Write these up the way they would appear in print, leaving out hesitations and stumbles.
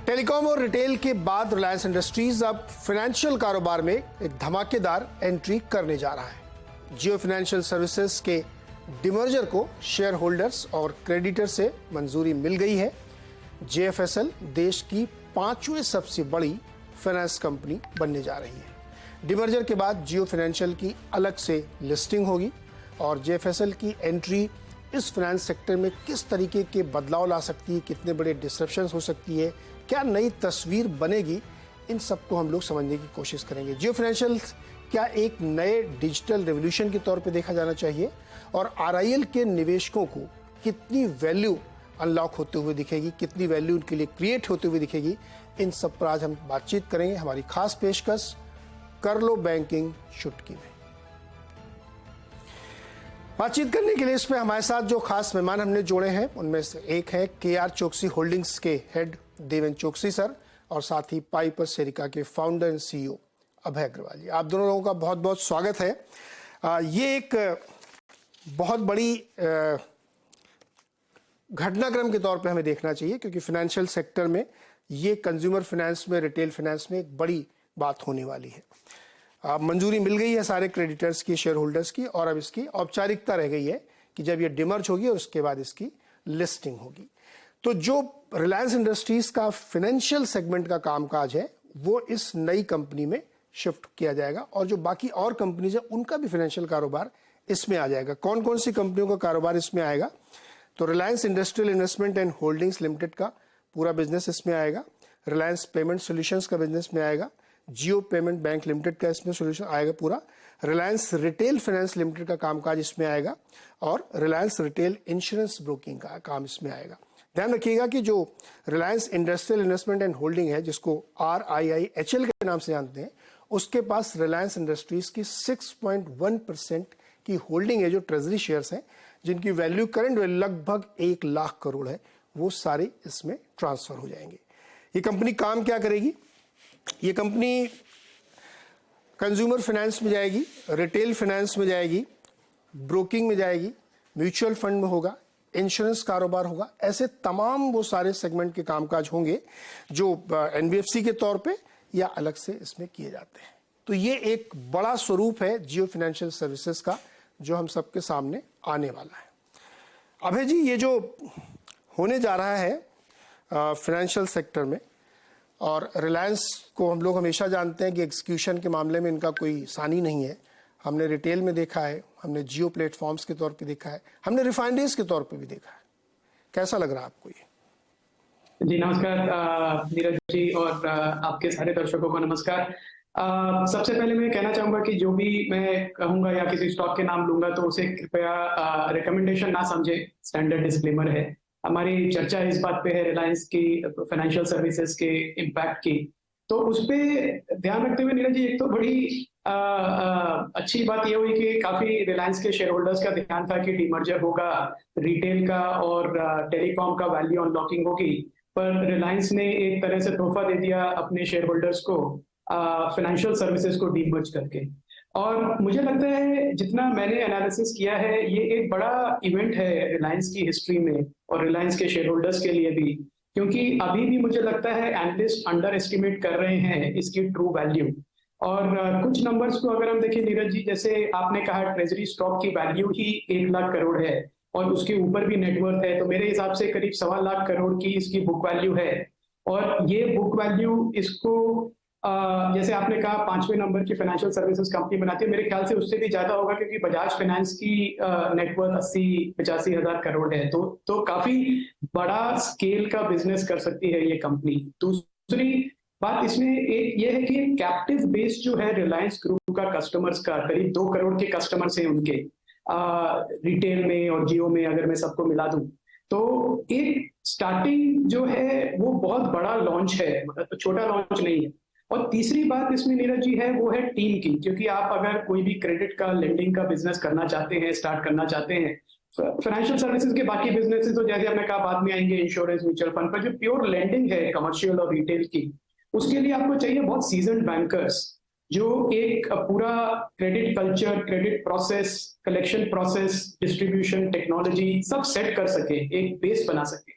Telecom और retail के बाद रिलायंस इंडस्ट्रीज अब फाइनेंशियल कारोबार में एक धमाकेदार एंट्री करने जा रहा है। जियो फाइनेंशियल सर्विसेज के डिमर्जर को शेयर होल्डर्स और क्रेडिटर से मंजूरी मिल गई है। जेएफएसएल देश की 5वीं सबसे बड़ी फाइनेंस कंपनी बनने जा रही है। डिमर्जर के बाद जियो फाइनेंशियल की अलग से लिस्टिंग होगी और जेएफएसएल की एंट्री इस फाइनेंस सेक्टर में किस तरीके के बदलाव ला सकती है, कितने बड़े डिस्ट्रप्शंस हो सकती है, क्या नई तस्वीर बनेगी, इन सबको हम लोग समझने की कोशिश करेंगे। जियो फाइनेंशियल क्या एक नए डिजिटल रेवोल्यूशन के तौर पे देखा जाना चाहिए और आरआईएल के निवेशकों को कितनी वैल्यू अनलॉक होते हुए दिखेगी, कितनी वैल्यू उनके लिए क्रिएट होते हुए दिखेगी, इन सब पर आज हम बातचीत करेंगे। हमारी खास पेशकश कर लो बैंकिंग चुटकी में। बातचीत करने के लिए इस पे हमारे साथ जो खास मेहमान हमने जोड़े हैं उनमें से एक है केआर चोकसी होल्डिंग्स के हेड देवेन चोकसी सर और साथ ही पाइपर सेरिका के फाउंडर एंड सीईओ अभय अग्रवाल जी। आप दोनों लोगों का बहुत बहुत स्वागत है। ये एक बहुत बड़ी घटनाक्रम के तौर पे हमें देखना चाहिए क्योंकि फाइनेंशियल सेक्टर में ये कंज्यूमर फाइनेंस में, रिटेल फाइनेंस में एक बड़ी बात होने वाली है। मंजूरी मिल गई है सारे क्रेडिटर्स की, शेयर होल्डर्स की, और अब इसकी औपचारिकता रह गई है कि जब ये डिमर्ज होगी और उसके बाद इसकी लिस्टिंग होगी। तो जो रिलायंस इंडस्ट्रीज का फाइनेंशियल सेगमेंट का कामकाज है वो इस नई कंपनी में शिफ्ट किया जाएगा और जो बाकी और कंपनीज है उनका भी फाइनेंशियल कारोबार इसमें आ जाएगा। कौन कौन सी कंपनियों का कारोबार इसमें आएगा? तो Reliance industrial investment and holdings limited का पूरा बिजनेस इसमें आएगा, रिलायंस पेमेंट सोल्यूशंस का बिजनेस में आएगा, जियो पेमेंट बैंक लिमिटेड का इसमें सोल्यूशन आएगा पूरा, रिलायंस रिटेल फाइनेंस लिमिटेड का कामकाज इसमें आएगा और रिलायंस रिटेल इंश्योरेंस ब्रोकिंग का काम इसमें आएगा। ध्यान रखिएगा कि जो Reliance industrial investment and holding है, जिसको RIIHL के नाम से जानते हैं, उसके पास रिलायंस इंडस्ट्रीज की 6.1% की होल्डिंग है, जो ट्रेजरी शेयर्स हैं जिनकी वैल्यू, करंट वैल्यू लगभग 1 लाख करोड़ है, वो सारे इसमें ट्रांसफर हो जाएंगे। ये कंपनी काम क्या करेगी? ये कंपनी कंज्यूमर फाइनेंस में जाएगी, रिटेल फाइनेंस में जाएगी, ब्रोकिंग में जाएगी, म्यूचुअल फंड में होगा, इंश्योरेंस कारोबार होगा, ऐसे तमाम वो सारे सेगमेंट के कामकाज होंगे जो NBFC के तौर पे या अलग से इसमें किए जाते हैं। तो ये एक बड़ा स्वरूप है जियो फाइनेंशियल सर्विसेज का जो हम सबके सामने आने वाला है। अभय जी, ये जो होने जा रहा है फाइनेंशियल सेक्टर में, और रिलायंस को हम लोग हमेशा जानते हैं कि एग्जीक्यूशन के मामले में इनका कोई सानी नहीं है। हमने रिटेल में देखा है, हमने जियो प्लेटफॉर्म्स के तौर पे देखा है, हमने रिफाइनरीज के तौर पे भी देखा है। कैसा लग रहा है आपको ये? जी नमस्कार नीरज जी और आपके सारे दर्शकों को नमस्कार। सबसे पहले मैं कहना चाहूंगा कि जो भी मैं कहूंगा या किसी स्टॉक के नाम लूंगा तो उसे कृपया रिकमेंडेशन ना समझे, स्टैंडर्ड डिस्क्लेमर है। हमारी चर्चा इस बात पे है रिलायंस की फाइनेंशियल सर्विसेज के इम्पैक्ट की, तो उस पर ध्यान रखते हुए नीरज जी, एक तो बड़ी अच्छी बात यह हुई कि काफी रिलायंस के शेयर होल्डर्स का ध्यान था कि डीमर्जर होगा, रिटेल का और टेलीकॉम का वैल्यू अनलॉकिंग होगी, पर रिलायंस ने एक तरह से तोहफा दे दिया अपने शेयर होल्डर्स को फाइनेंशियल सर्विसेज को डीमर्ज करके। और मुझे लगता है जितना मैंने एनालिसिस किया है, ये एक बड़ा इवेंट है रिलायंस की हिस्ट्री में और रिलायंस के शेयर होल्डर्स के लिए भी, क्योंकि अभी भी मुझे लगता है एनालिस्ट अंडर एस्टिमेट कर रहे हैं इसकी ट्रू वैल्यू। और कुछ नंबर्स को अगर हम देखें नीरज जी, जैसे आपने कहा ट्रेजरी स्टॉक की वैल्यू ही 1 लाख करोड़ है और उसके ऊपर भी नेटवर्थ है, तो मेरे हिसाब से करीब 1.25 लाख करोड़ की इसकी बुक वैल्यू है। और ये बुक वैल्यू इसको जैसे आपने कहा 5वें नंबर की फाइनेंशियल सर्विसेज कंपनी बनाती है, मेरे ख्याल से उससे भी ज्यादा होगा क्योंकि बजाज फाइनेंस की नेटवर्थ 80-85 हजार करोड़ है, तो काफी बड़ा स्केल का बिजनेस कर सकती है ये कंपनी। दूसरी बात इसमें एक ये है कि कैप्टिव बेस जो है रिलायंस ग्रुप का कस्टमर्स का, करीब 2 करोड़ के कस्टमर्स हैं उनके रिटेल में और जियो में, अगर मैं सबको मिला दूं तो एक स्टार्टिंग जो है वो बहुत बड़ा लॉन्च है, छोटा लॉन्च नहीं है। और तीसरी बात इसमें नीरज जी है वो है टीम की, क्योंकि आप अगर कोई भी क्रेडिट का, लेंडिंग का बिजनेस करना चाहते हैं, स्टार्ट करना चाहते हैं, फाइनेंशियल सर्विसेज के बाकी बिजनेसेस तो जैसे हमने कहा बाद में आएंगे, इंश्योरेंस, म्यूचुअल फंड, पर जो प्योर लेंडिंग है कमर्शियल और रिटेल की, उसके लिए आपको चाहिए बहुत सीजन्ड बैंकर्स जो एक पूरा credit culture, credit process, collection process, distribution, technology सब सेट कर सके, एक बेस बना सके।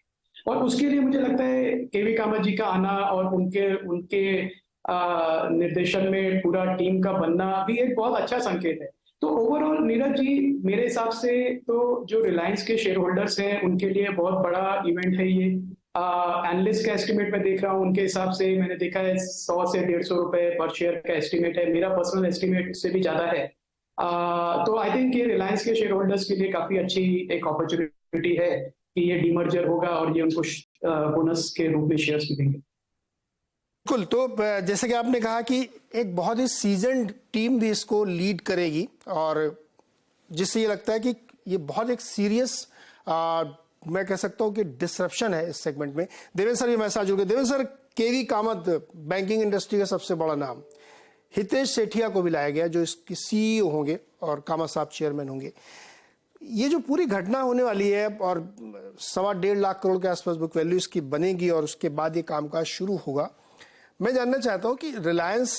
और उसके लिए मुझे लगता है केवी कामत जी का आना और उनके उनके निर्देशन में पूरा टीम का बनना भी एक बहुत अच्छा संकेत है। तो ओवरऑल नीरज जी, मेरे हिसाब से तो जो रिलायंस के शेयर होल्डर्स हैं उनके लिए बहुत बड़ा इवेंट है ये। एनालिस्ट का एस्टिमेट मैं देख रहा हूँ, उनके हिसाब से मैंने देखा है 100 से 150 रुपए पर शेयर का एस्टिमेट है। मेरा पर्सनल एस्टिमेट उससे भी ज्यादा है। तो आई थिंक ये रिलायंस के शेयर होल्डर्स के लिए काफी अच्छी एक अपॉर्चुनिटी है कि ये डीमर्जर होगा और ये उनको बोनस के रूप में शेयर्स मिलेंगे। बिल्कुल। तो जैसे कि आपने कहा कि एक बहुत ही सीजन्ड टीम भी इसको लीड करेगी, और जिससे ये लगता है कि ये बहुत एक सीरियस मैं कह सकता हूं कि डिसरप्शन है इस सेगमेंट में। देवेंद्र सर, ये मेरे साथ जुड़ गए। देवेंद्र सर, केवी कामत बैंकिंग इंडस्ट्री का सबसे बड़ा नाम, हितेश सेठिया को भी लाया गया जो इसकी सीईओ होंगे और कामत साहब चेयरमैन होंगे। ये जो पूरी घटना होने वाली है और 1.25 लाख करोड़ के आसपास बुक वैल्यू इसकी बनेगी और उसके बाद ये कामकाज शुरू होगा, मैं जानना चाहता हूं कि रिलायंस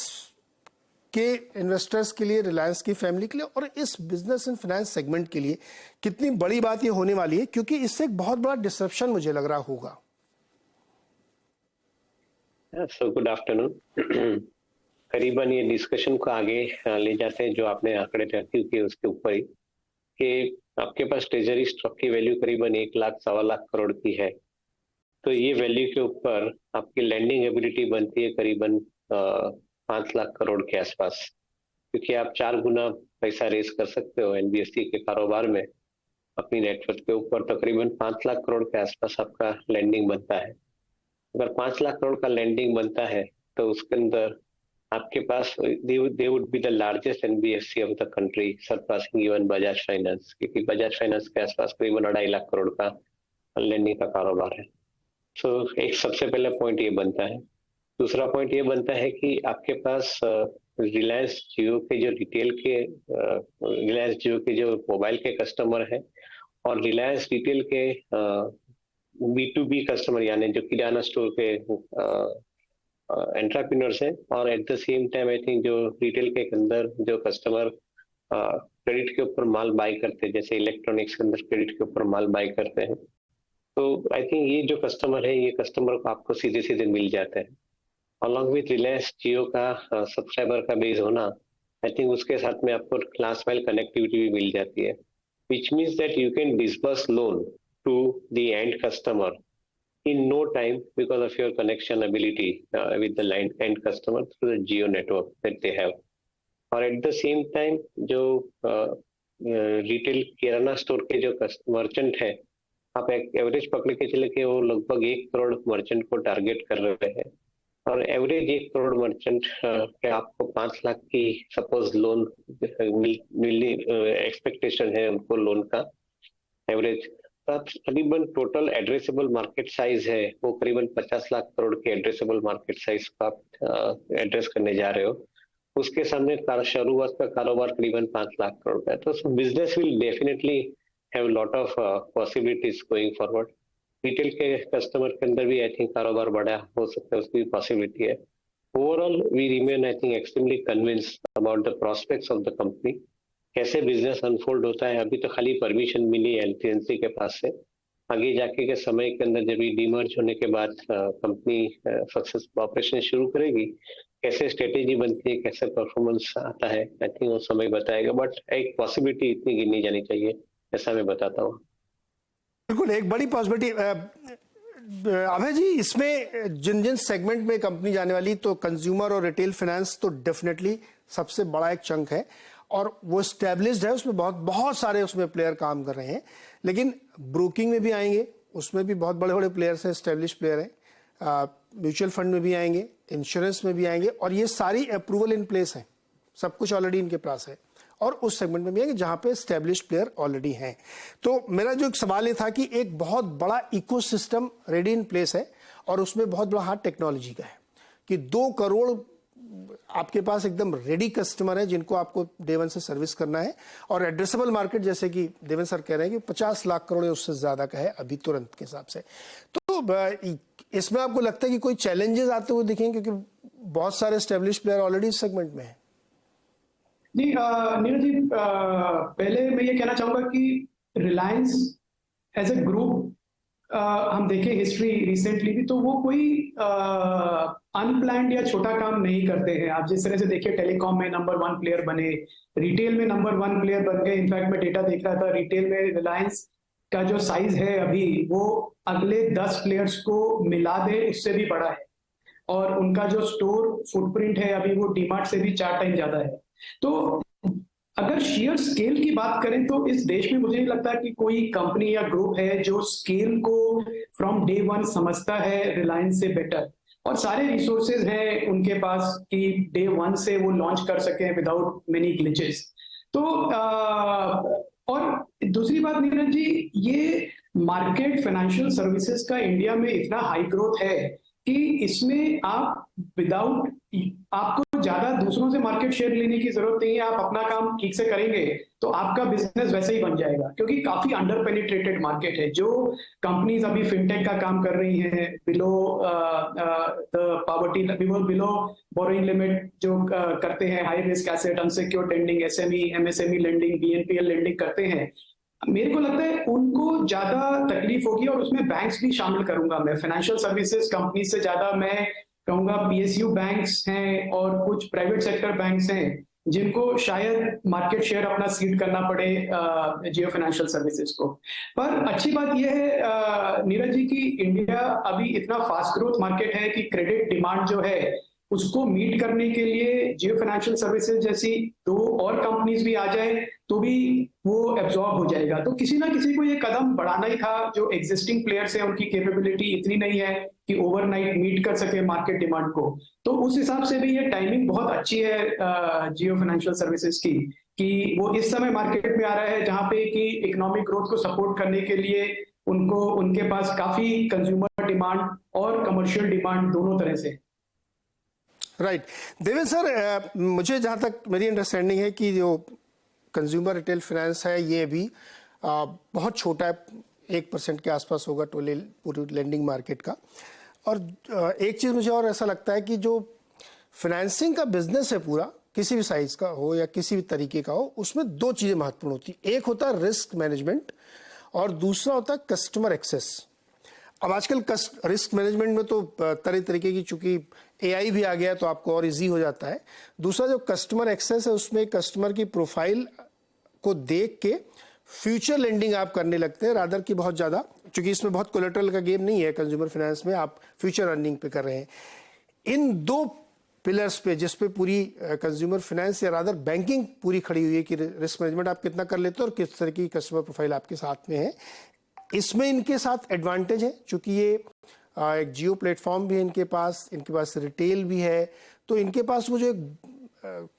के इन्वेस्टर्स के लिए, रिलायंस की फैमिली के लिए और इस बिजनेस एंड फाइनेंस सेगमेंट के लिए कितनी बड़ी बात ये होने वाली है, क्योंकि इससे एक बहुत बड़ा डिसरप्शन मुझे लग रहा होगा। So good afternoon. करीबन ये डिस्कशन को आगे ले जाते हैं जो आपने आंकड़े तय किए उसके ऊपर ही, कि आपके पास ट्रेजरी स्टॉक की वैल्यू करीबन 1 लाख 1.25 लाख करोड़ की है। तो ये वैल्यू के ऊपर आपकी लैंडिंग एबिलिटी बनती है करीबन 5 लाख करोड़ के आसपास, क्योंकि आप 4 गुना पैसा रेस कर सकते हो एनबीएफसी के कारोबार में अपनी नेटवर्थ के ऊपर। तकरीबन 5 लाख करोड़ के आसपास आपका लैंडिंग बनता है। अगर 5 लाख करोड़ का लैंडिंग बनता है तो उसके अंदर आपके पास they would be the largest NBFC of the country, surpassing even Bajaj finance, क्योंकि बजाज फाइनेंस के आसपास करीबन 2.5 लाख करोड़ का लैंडिंग का कारोबार है। तो एक सबसे पहला पॉइंट ये बनता है। दूसरा पॉइंट ये बनता है कि आपके पास रिलायंस जियो के जो रिलायंस जियो के जो मोबाइल के कस्टमर है और रिलायंस रिटेल के B2B कस्टमर, यानी जो किराना स्टोर के एंटरप्रेन्योर्स हैं, और eight the same time I think जो रिटेल के अंदर जो कस्टमर क्रेडिट के ऊपर माल बाय करते हैं, जैसे इलेक्ट्रॉनिक्स के अंदर क्रेडिट के ऊपर माल बाय करते हैं, तो आई थिंक ये जो कस्टमर है, ये कस्टमर को आपको सीधे सीधे मिल जाते हैं। अलॉन्ग विथ रिलायंस जियो का सब्सक्राइबर का बेस होना, आई थिंक उसके साथ में आपको लास्ट माइल कनेक्टिविटी भी मिल जाती है, which means that you can disburse loan to the end customer in no time because of your connection ability with the end customer through the Jio network that they have. और at the same time जो retail किराना store के जो merchant है, आप एक average पकड़ के चले कि वो लगभग 1 करोड़ मर्चेंट को टारगेट कर रहे हैं, और एवरेज 1 करोड़ मर्चेंट के आपको 5 लाख की सपोज लोन मिलने एक्सपेक्टेशन है उनको लोन का एवरेज। करीबन टोटल एड्रेसेबल मार्केट साइज है वो करीबन 50 लाख करोड़ के एड्रेसेबल मार्केट साइज को आप एड्रेस करने जा रहे हो। उसके सामने शुरुआत का कारोबार करीबन 5 लाख करोड़ का है। तो business will definitely have lot of possibilities going forward. Retail के कस्टमर के अंदर भी आई थिंक कारोबार बड़ा हो सकता है, उसकी भी पॉसिबिलिटी है। Overall we remain I think extremely convinced about the prospects of the company. कैसे बिजनेस अनफोल्ड होता है, अभी तो खाली परमिशन मिली एलटीएनसी के पास से, आगे जाके के समय के अंदर जब ये डीमर्ज होने के बाद कंपनी सक्सेस ऑपरेशन शुरू करेगी, कैसे स्ट्रेटेजी बनती है, कैसे परफॉर्मेंस आता है, आई थिंक वो समय बताएगा। बट एक पॉसिबिलिटी इतनी गिनी जानी चाहिए, ऐसा मैं बताता हूँ। बिल्कुल, एक बड़ी पॉसिबिलिटी। अभय जी, इसमें जिन जिन सेगमेंट में कंपनी जाने वाली, तो कंज्यूमर और रिटेल फाइनेंस तो डेफिनेटली सबसे बड़ा एक चंक है और वो स्टैब्लिश्ड है, उसमें बहुत सारे उसमें प्लेयर काम कर रहे हैं। लेकिन ब्रोकिंग में भी आएंगे, उसमें भी बहुत बड़े बड़े प्लेयर्स हैं, स्टैब्लिश्ड प्लेयर हैं। म्यूचुअल फंड में भी आएंगे, इंश्योरेंस में भी आएंगे, और ये सारी अप्रूवल इन प्लेस है, सब कुछ ऑलरेडी इनके पास है। और उस सेगमेंट में भी आएंगे जहां पे स्टैब्लिश्ड प्लेयर ऑलरेडी हैं। तो मेरा जो एक सवाल ये था कि एक बहुत बड़ा इकोसिस्टम रेडी इन प्लेस है और उसमें बहुत बड़ा हाथ टेक्नोलॉजी का है कि 2 करोड़ आपके पास एकदम रेडी कस्टमर है जिनको आपको डे वन से सर्विस करना है, और एड्रेसेबल मार्केट जैसे कि देवेंद्र सर कह रहे हैं कि 50 लाख करोड़ उससे ज्यादा का है अभी तुरंत के हिसाब से। तो इसमें आपको लगता है कि कोई चैलेंजेस आते हुए दिखेंगे, क्योंकि बहुत सारे एस्टेब्लिश्ड प्लेयर ऑलरेडी इस सेगमेंट में है? जी नीरज जी, पहले मैं ये कहना चाहूंगा कि रिलायंस एज ए ग्रुप हम देखें हिस्ट्री रिसेंटली भी, तो वो कोई अनप्लैंड या छोटा काम नहीं करते हैं। आप जिस तरह से देखिए टेलीकॉम में नंबर 1 प्लेयर बने, रिटेल में नंबर 1 प्लेयर बन गए। इनफैक्ट मैं डेटा देख रहा था, रिटेल में रिलायंस का जो साइज है अभी, वो अगले 10 प्लेयर्स को मिला दे उससे भी बड़ा है, और उनका जो स्टोर फुटप्रिंट है अभी वो डीमार्ट से भी 4 टाइम ज्यादा है। तो अगर शेयर स्केल की बात करें तो इस देश में मुझे नहीं लगता कि कोई कंपनी या ग्रुप है जो स्केल को फ्रॉम डे 1 समझता है रिलायंस से बेटर, और सारे रिसोर्सेज हैं उनके पास कि डे 1 से वो लॉन्च कर सकें विदाउट मेनी ग्लिचेस। तो और दूसरी बात नीरज जी, ये मार्केट फाइनेंशियल सर्विसेज का इंडिया में इतना हाई ग्रोथ है कि इसमें आप विदाउट, आपको ज्यादा दूसरों से मार्केट शेयर लेने की जरूरत नहीं है। आप अपना काम ठीक से करेंगे तो आपका बिजनेस वैसे ही बन जाएगा, क्योंकि काफी अंडर पेनिट्रेटेड मार्केट है। जो कंपनीज अभी फिनटेक का काम कर रही हैं below the poverty, below borrowing limit, जो करते हैं high risk asset, unsecured lending, SME MSME lending, BNPL lending करते हैं, मेरे को लगता है उनको ज्यादा तकलीफ होगी। और उसमें बैंक्स भी शामिल करूंगा मैं, फाइनेंशियल सर्विसेज कंपनी से ज्यादा मैं कहूंगा पीएसयू बैंक्स हैं और कुछ प्राइवेट सेक्टर बैंक्स हैं जिनको शायद मार्केट शेयर अपना सीड करना पड़े जियो फाइनेंशियल सर्विसेज को। पर अच्छी बात यह है नीरज जी कि इंडिया अभी इतना फास्ट ग्रोथ मार्केट है कि क्रेडिट डिमांड जो है उसको मीट करने के लिए जियो फाइनेंशियल सर्विसेज जैसी 2 और कंपनीज भी आ जाए तो भी वो एब्जॉर्ब हो जाएगा। तो किसी ना किसी को ये कदम बढ़ाना ही था। जो एग्जिस्टिंग प्लेयर्स हैं उनकी कैपेबिलिटी इतनी नहीं है कि ओवरनाइट मीट कर सके मार्केट डिमांड को। तो उस हिसाब से भी ये टाइमिंग बहुत अच्छी है जियो फाइनेंशियल सर्विसेज की, कि वो इस समय मार्केट में आ रहा है जहां पे कि इकोनॉमिक ग्रोथ को सपोर्ट करने के लिए उनको, उनके पास काफी कंज्यूमर डिमांड और कमर्शियल डिमांड दोनों तरह से। राइट देवेंद्र सर, मुझे जहाँ तक मेरी अंडरस्टैंडिंग है कि जो कंज्यूमर रिटेल फाइनेंस है ये भी बहुत छोटा है, 1% के आसपास होगा पूरी लेंडिंग मार्केट का। और एक चीज़ मुझे और ऐसा लगता है कि जो फाइनेंसिंग का बिजनेस है पूरा, किसी भी साइज का हो या किसी भी तरीके का हो, उसमें 2 चीज़ें महत्वपूर्ण होती है। एक होता है रिस्क मैनेजमेंट और दूसरा होता है कस्टमर एक्सेस। अब आजकल रिस्क मैनेजमेंट में तो तरह तरीके की, चूंकि एआई भी आ गया तो आपको और इजी हो जाता है। दूसरा जो कस्टमर एक्सेस है उसमें कस्टमर की प्रोफाइल को देख के फ्यूचर लेंडिंग आप करने लगते हैं, रादर की बहुत ज़्यादा, चूंकि इसमें बहुत कोलेटरल का गेम नहीं है कंज्यूमर फाइनेंस में, आप फ्यूचर अर्निंग पे कर रहे हैं। इन 2 पिलर्स पे जिस पे पूरी कंज्यूमर फाइनेंस या रादर बैंकिंग पूरी खड़ी हुई है कि रिस्क मैनेजमेंट आप कितना कर लेते हो और किस तरह की कस्टमर प्रोफाइल आपके साथ में है, इसमें इनके साथ एडवांटेज है। चूंकि ये एक जियो प्लेटफॉर्म भी है इनके पास रिटेल भी है, तो इनके पास वो जो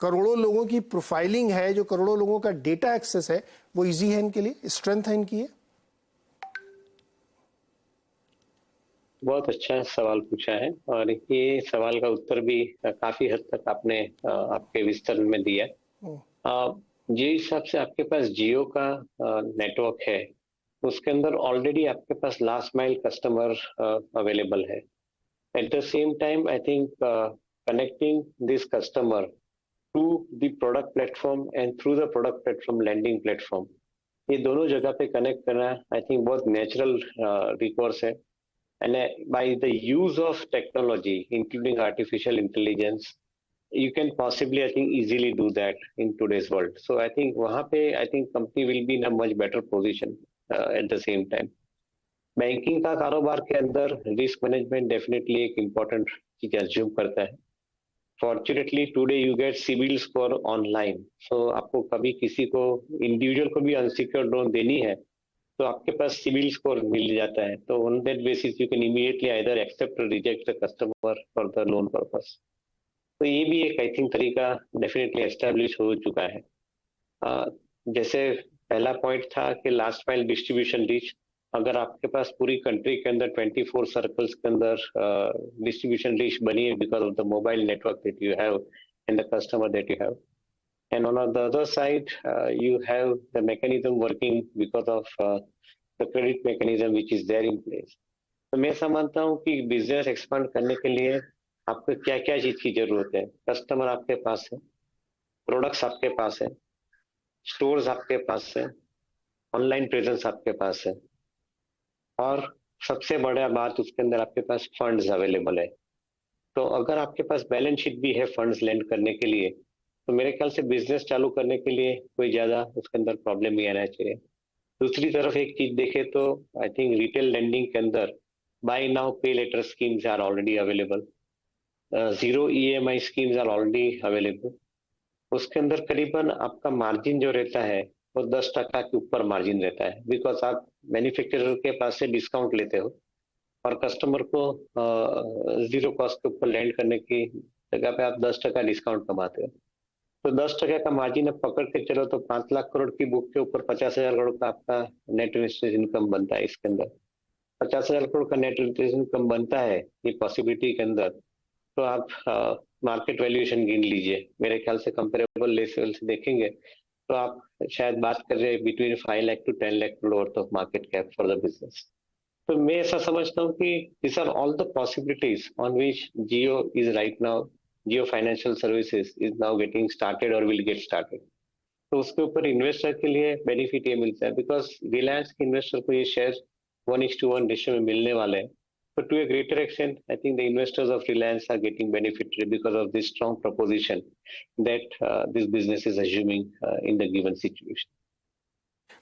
करोड़ों लोगों की प्रोफाइलिंग है, जो करोड़ों लोगों का डेटा एक्सेस है, वो इजी है इनके लिए, स्ट्रेंथ है इनकी। बहुत अच्छा सवाल पूछा है और ये सवाल का उत्तर भी काफी हद तक आपने आपके विस्तार में दिया। जिस हिसाब से आपके पास जियो का नेटवर्क है उसके अंदर ऑलरेडी आपके पास लास्ट माइल कस्टमर अवेलेबल है। At the same time I think connecting this customer to the product platform and through the product platform landing platform, ये दोनों जगह पे कनेक्ट करना आई थिंक बहुत नेचुरल रिकोर्स है। And by the use of technology, including artificial intelligence, you can possibly, I think, easily do that in today's world. So I think वहाँ पे I think company will be in a much better position at the same time. Banking का कारोबार के अंदर risk management definitely एक important चीज assume करता है। Fortunately today you get CIBIL score online, so आपको कभी किसी को इंडिविजुअल को भी अनसिक्योर्ड लोन देनी है तो आपके पास सिबिल स्कोर मिल जाता है, तो on that basis you can immediately either accept और reject the customer for the loan purpose. तो ये भी एक आई थिंक तरीका डेफिनेटली एस्टेब्लिश हो चुका है। जैसे पहला पॉइंट था कि लास्ट माइल डिस्ट्रीब्यूशन रीच, अगर आपके पास पूरी कंट्री के अंदर 24 सर्कल्स के अंदर डिस्ट्रीब्यूशन रीच बनी है because of the mobile network that you have and the customer that you have, and on the other side you have the mechanism working because of the credit mechanism which is there in place. तो मैं समझता हूँ कि business expand करने के लिए आपको क्या क्या चीज की जरूरत है। कस्टमर आपके पास है, प्रोडक्ट्स आपके पास है, स्टोर्स आपके पास है, ऑनलाइन प्रेजेंस आपके पास है, और सबसे बड़ा बात उसके अंदर आपके पास फंड्स अवेलेबल है। तो अगर आपके पास बैलेंस शीट भी है फंड्स लैंड करने के लिए, तो मेरे ख्याल से बिजनेस चालू करने के लिए कोई ज्यादा उसके अंदर प्रॉब्लम नहीं आना चाहिए। दूसरी तरफ एक चीज देखे तो आई थिंक रिटेल लेंडिंग के अंदर buy now pay later schemes are already available, zero EMI schemes are already available. उसके अंदर करीबन आपका मार्जिन जो रहता है वो 10% के ऊपर मार्जिन रहता है, बिकॉज आप मैन्युफैक्चरर के पास से डिस्काउंट लेते हो और कस्टमर को जीरो कॉस्ट के ऊपर लैंड करने की जगह पे आप 10% डिस्काउंट कमाते हो। तो 10% का मार्जिन अब पकड़ के चलो तो 5 लाख करोड़ की बुक के ऊपर 50,000 करोड़ का आपका नेट इंटरेस्ट इनकम बनता है। इसके अंदर 50,000 करोड़ का नेट इंटरेस्ट इनकम बनता है ये पॉसिबिलिटी के अंदर, तो आप मार्केट वैल्यूएशन गिन लीजिए। मेरे ख्याल से कंपेरेबल लेवल से देखेंगे तो आप शायद बात कर रहे हैं between 5 lakh to 10 lakh crore of market cap for the business. तो मैं ऐसा समझता हूँ कि this are all the possibilities on which Jio is right now, Jio financial services is now getting started और विल गेट स्टार्टेड। तो उसके ऊपर इन्वेस्टर के लिए बेनिफिट ये मिलता है बिकॉज रिलायंस के इन्वेस्टर को ये शेयर 1:1 रेशियो में मिलने वाले हैं। But to a greater extent, I think the investors of Reliance are getting benefited because of this strong proposition that this business is assuming in the given situation.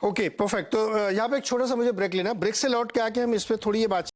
Okay perfect. तो यहाँ पे एक छोटा सा मुझे ब्रेक लेना, break से लौट के आके हम इस पे थोड़ी ये बात